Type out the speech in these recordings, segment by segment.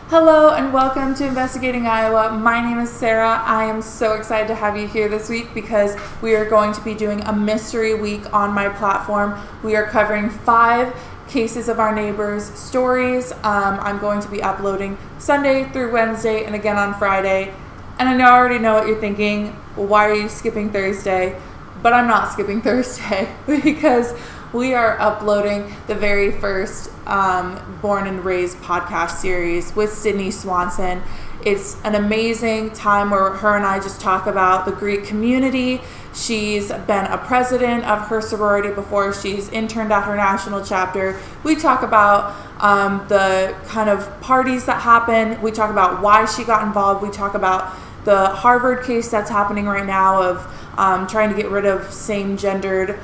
Hello and welcome to Investigating Iowa. My name is Sarah. I am so excited to have you here this week because we are going to be doing a mystery week on my platform. We are covering 5 cases of our neighbors' stories. I'm going to be uploading Sunday through Wednesday and again on Friday. And I already know what you're thinking. Well, why are you skipping Thursday? But I'm not skipping Thursday because we are uploading the very first Born and Raised podcast series with Sydney Swanson. It's an amazing time where her and I just talk about the Greek community. She's been a president of her sorority before. She's interned at her national chapter. We talk about the kind of parties that happen. We talk about why she got involved. We talk about the Harvard case that's happening right now of trying to get rid of same-gendered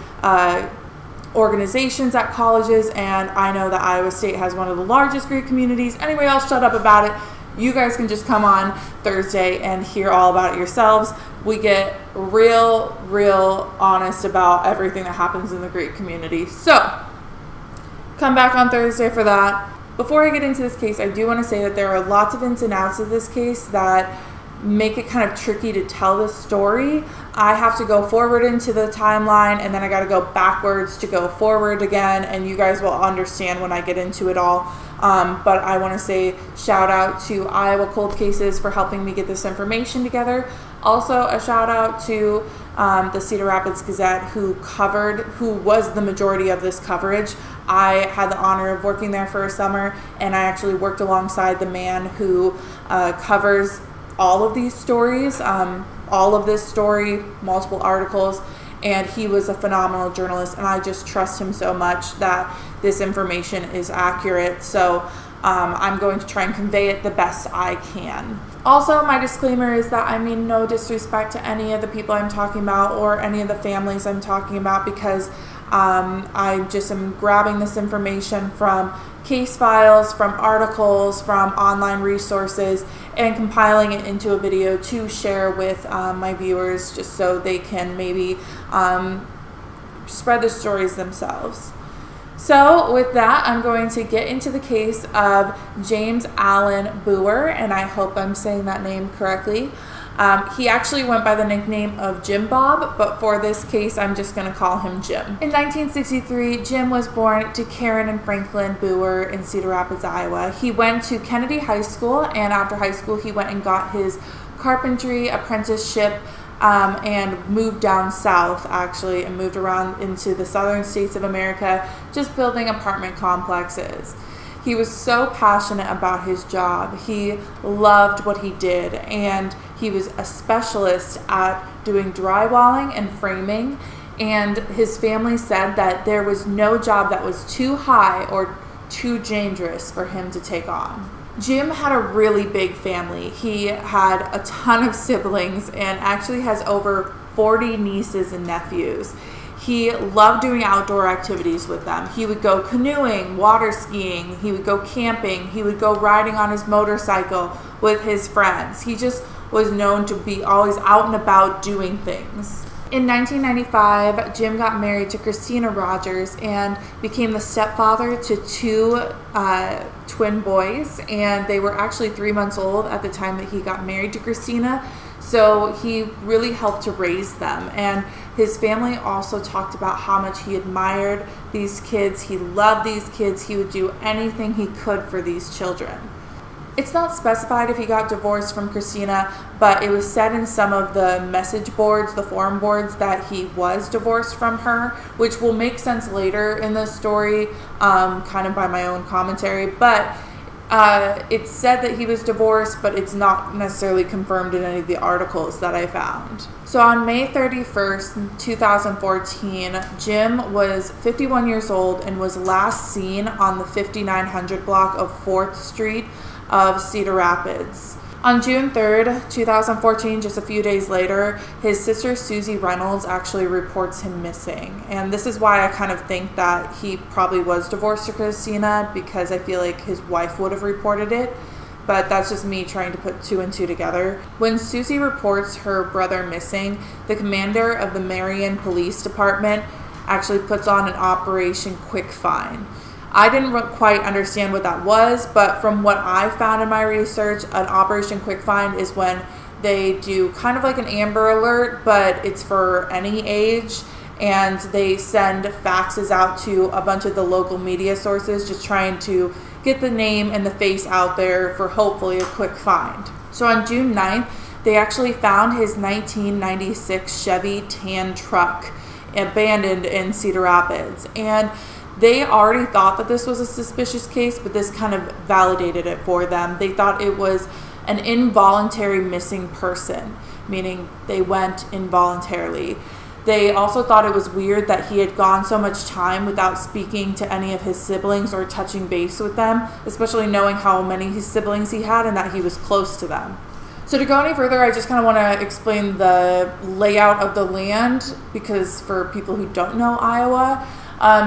organizations at colleges, and I know that Iowa State has one of the largest Greek communities. Anyway, I'll shut up about it. You guys can just come on Thursday and hear all about it yourselves. We get real honest about everything that happens in the Greek community. So, come back on Thursday for that. Before I get into this case, I do want to say that there are lots of ins and outs of this case that make it kind of tricky to tell this story. I have to go forward into the timeline and then I got to go backwards to go forward again, and you guys will understand when I get into it all. But I want to say shout out to Iowa Cold Cases for helping me get this information together. Also a shout out to the Cedar Rapids Gazette who was the majority of this coverage. I had the honor of working there for a summer, and I actually worked alongside the man who covers all of these stories, all of this story, multiple articles, and he was a phenomenal journalist, and I just trust him so much that this information is accurate. So I'm going to try and convey it the best I can. Also, my disclaimer is that I mean no disrespect to any of the people I'm talking about or any of the families I'm talking about, because I just am grabbing this information from case files, from articles, from online resources, and compiling it into a video to share with my viewers just so they can maybe spread the stories themselves. So with that, I'm going to get into the case of James Allan Booher, and I hope I'm saying that name correctly. He actually went by the nickname of Jim Bob, but for this case, I'm just going to call him Jim. In 1963, Jim was born to Karen and Franklin Booher in Cedar Rapids, Iowa. He went to Kennedy High School, and after high school, he went and got his carpentry apprenticeship and moved down south, actually, and moved around into the southern states of America, just building apartment complexes. He was so passionate about his job. He loved what he did, and he was a specialist at doing drywalling and framing, and his family said that there was no job that was too high or too dangerous for him to take on. Jim had a really big family. He had a ton of siblings and actually has over 40 nieces and nephews. He loved doing outdoor activities with them. He would go canoeing, water skiing, he would go camping, he would go riding on his motorcycle with his friends. He just was known to be always out and about doing things. In 1995, Jim got married to Christina Rogers and became the stepfather to 2 twin boys, and they were actually 3 months old at the time that he got married to Christina. So he really helped to raise them, and his family also talked about how much he admired these kids. He loved these kids. He would do anything he could for these children. It's not specified if he got divorced from Christina, but it was said in some of the message boards, the forum boards, that he was divorced from her, which will make sense later in the story, kind of by my own commentary. But it's said that he was divorced, but it's not necessarily confirmed in any of the articles that I found. So on May 31st, 2014, Jim was 51 years old and was last seen on the 5900 block of 4th Street of Cedar Rapids. On June 3rd, 2014, just a few days later, his sister Susie Reynolds actually reports him missing. And this is why I kind of think that he probably was divorced to Christina, because I feel like his wife would have reported it. But that's just me trying to put 2 and 2 together. When Susie reports her brother missing, the commander of the Marion Police Department actually puts on an Operation Quick Find. I didn't quite understand what that was, but from what I found in my research, an Operation Quick Find is when they do kind of like an Amber Alert, but it's for any age, and they send faxes out to a bunch of the local media sources, just trying to get the name and the face out there for hopefully a quick find. So on June 9th, they actually found his 1996 Chevy tan truck abandoned in Cedar Rapids, and they already thought that this was a suspicious case, but this kind of validated it for them. They thought it was an involuntary missing person, meaning they went involuntarily. They also thought it was weird that he had gone so much time without speaking to any of his siblings or touching base with them, especially knowing how many siblings he had and that he was close to them. So to go any further, I just kind of want to explain the layout of the land, because for people who don't know Iowa,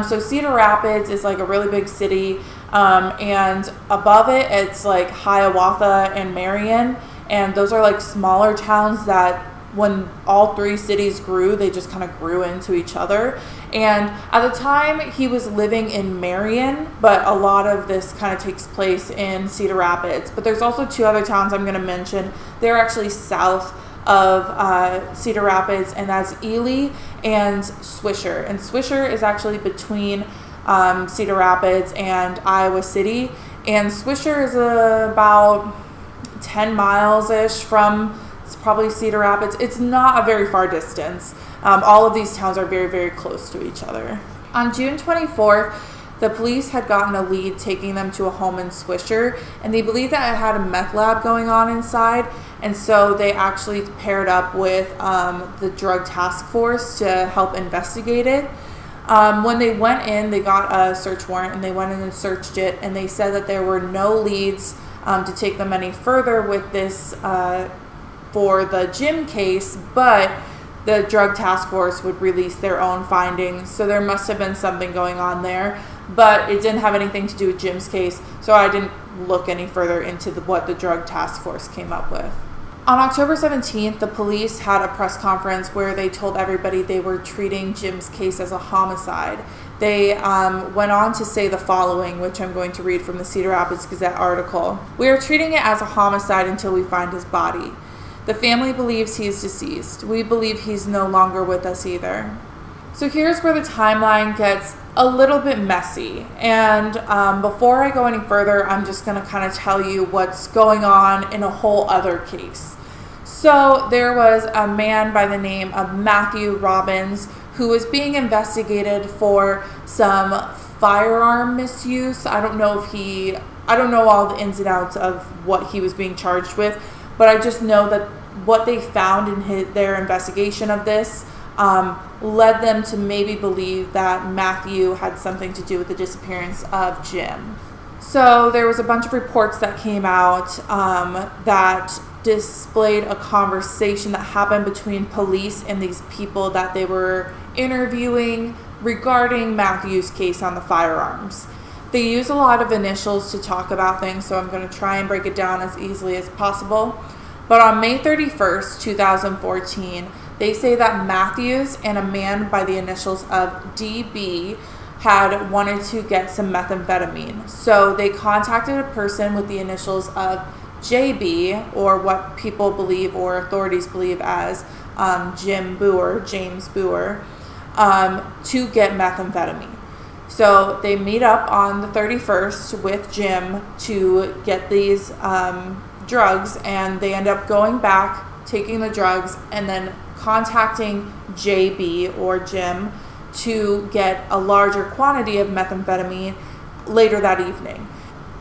so Cedar Rapids is like a really big city, and above it, it's like Hiawatha and Marion, and those are like smaller towns that when all three cities grew, they just kind of grew into each other. And at the time, he was living in Marion, but a lot of this kind of takes place in Cedar Rapids. But there's also two other towns I'm going to mention. They're actually south of Cedar Rapids, and that's Ely and Swisher. And Swisher is actually between Cedar Rapids and Iowa City. And Swisher is about 10 miles-ish from probably Cedar Rapids. It's not a very far distance. All of these towns are very, very close to each other. On June 24th, the police had gotten a lead taking them to a home in Swisher, and they believed that it had a meth lab going on inside, and so they actually paired up with the drug task force to help investigate it. When they went in, they got a search warrant, and they went in and searched it, and they said that there were no leads to take them any further with this for the Jim case, but the drug task force would release their own findings, so there must have been something going on there, but it didn't have anything to do with Jim's case, so I didn't look any further into what the drug task force came up with. On October 17th, the police had a press conference where they told everybody they were treating Jim's case as a homicide. They went on to say the following, which I'm going to read from the Cedar Rapids Gazette article. "We are treating it as a homicide until we find his body. The family believes he is deceased. We believe he's no longer with us either." So here's where the timeline gets a little bit messy. And before I go any further, I'm just going to kind of tell you what's going on in a whole other case. So there was a man by the name of Matthew Robbins who was being investigated for some firearm misuse. I don't know all the ins and outs of what he was being charged with, but I just know that what they found in their investigation of this led them to maybe believe that Matthew had something to do with the disappearance of Jim. So there was a bunch of reports that came out that displayed a conversation that happened between police and these people that they were interviewing regarding Matthew's case on the firearms. They use a lot of initials to talk about things, so I'm going to try and break it down as easily as possible. But on May 31st, 2014, they say that Matthews and a man by the initials of DB had wanted to get some methamphetamine. So they contacted a person with the initials of JB, or what people believe or authorities believe as James Booher, to get methamphetamine. So they meet up on the 31st with Jim to get these drugs, and they end up going back, taking the drugs, and then contacting JB or Jim to get a larger quantity of methamphetamine later that evening.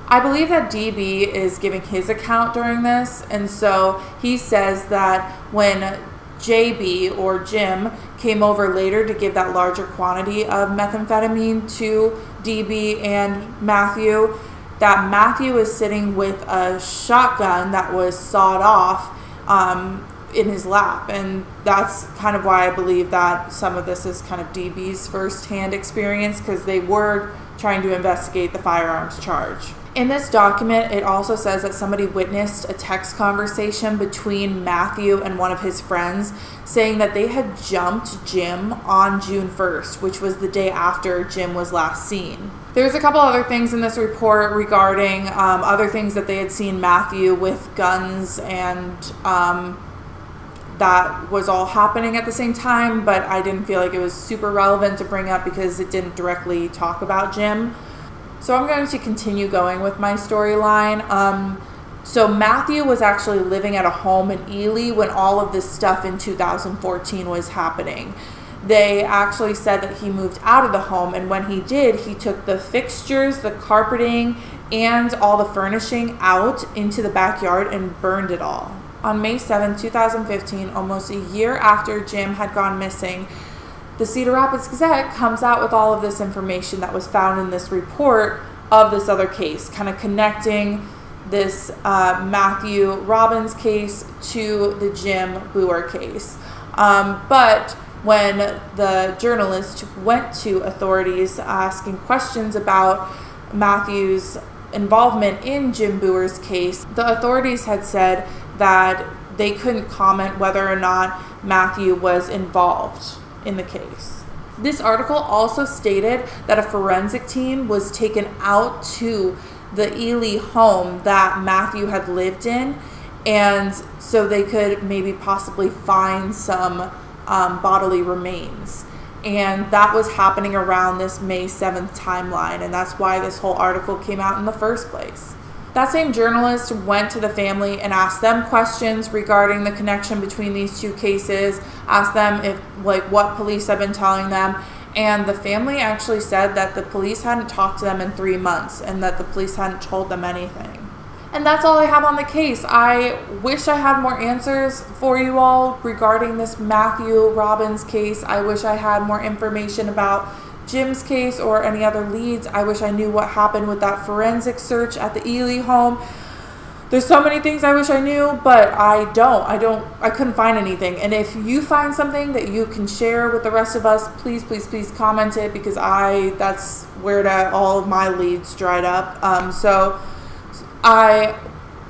I believe that DB is giving his account during this, and so he says that when JB or Jim came over later to give that larger quantity of methamphetamine to DB and Matthew, that Matthew is sitting with a shotgun that was sawed off in his lap, and that's kind of why I believe that some of this is kind of DB's first-hand experience, because they were trying to investigate the firearms charge. In this document, it also says that somebody witnessed a text conversation between Matthew and one of his friends saying that they had jumped Jim on June 1st, which was the day after Jim was last seen. There's a couple other things in this report regarding other things that they had seen Matthew with guns, and that was all happening at the same time, but I didn't feel like it was super relevant to bring up because it didn't directly talk about Jim. So I'm going to continue going with my storyline. So Matthew was actually living at a home in Ely when all of this stuff in 2014 was happening. They actually said that he moved out of the home, and when he did, he took the fixtures, the carpeting, and all the furnishing out into the backyard and burned it all. On May 7, 2015, almost a year after Jim had gone missing, the Cedar Rapids Gazette comes out with all of this information that was found in this report of this other case, kind of connecting this Matthew Robbins case to the Jim Booher case. But when the journalist went to authorities asking questions about Matthew's involvement in Jim Booher's case, the authorities had said that they couldn't comment whether or not Matthew was involved in the case. This article also stated that a forensic team was taken out to the Ely home that Matthew had lived in, and so they could maybe possibly find some bodily remains. And that was happening around this May 7th timeline, and that's why this whole article came out in the first place. That same journalist went to the family and asked them questions regarding the connection between these two cases, asked them if, what police had been telling them, and the family actually said that the police hadn't talked to them in 3 months and that the police hadn't told them anything. And that's all I have on the case. I wish I had more answers for you all regarding this Matthew Robbins case. I wish I had more information about Jim's case or any other leads. I wish I knew what happened with that forensic search at the Ely home. There's so many things I wish I knew, but I couldn't find anything. And if you find something that you can share with the rest of us, please comment it, because that's where all of my leads dried up. So I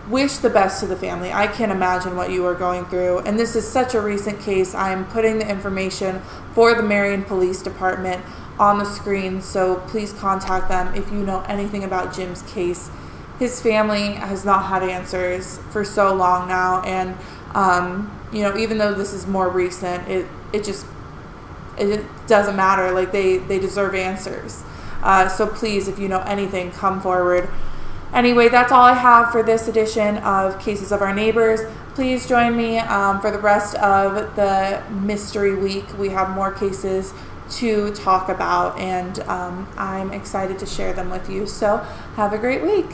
wish the best to the family. I can't imagine what you are going through. And this is such a recent case. I'm putting the information for the Marion Police Department on the screen, so please contact them if you know anything about Jim's case. His family has not had answers for so long now, and even though this is more recent, it doesn't matter. Like, they deserve answers. So please, if you know anything, come forward. Anyway, that's all I have for this edition of Cases of Our Neighbors. Please join me for the rest of the Mystery Week. We have more cases to talk about, and I'm excited to share them with you. So have a great week.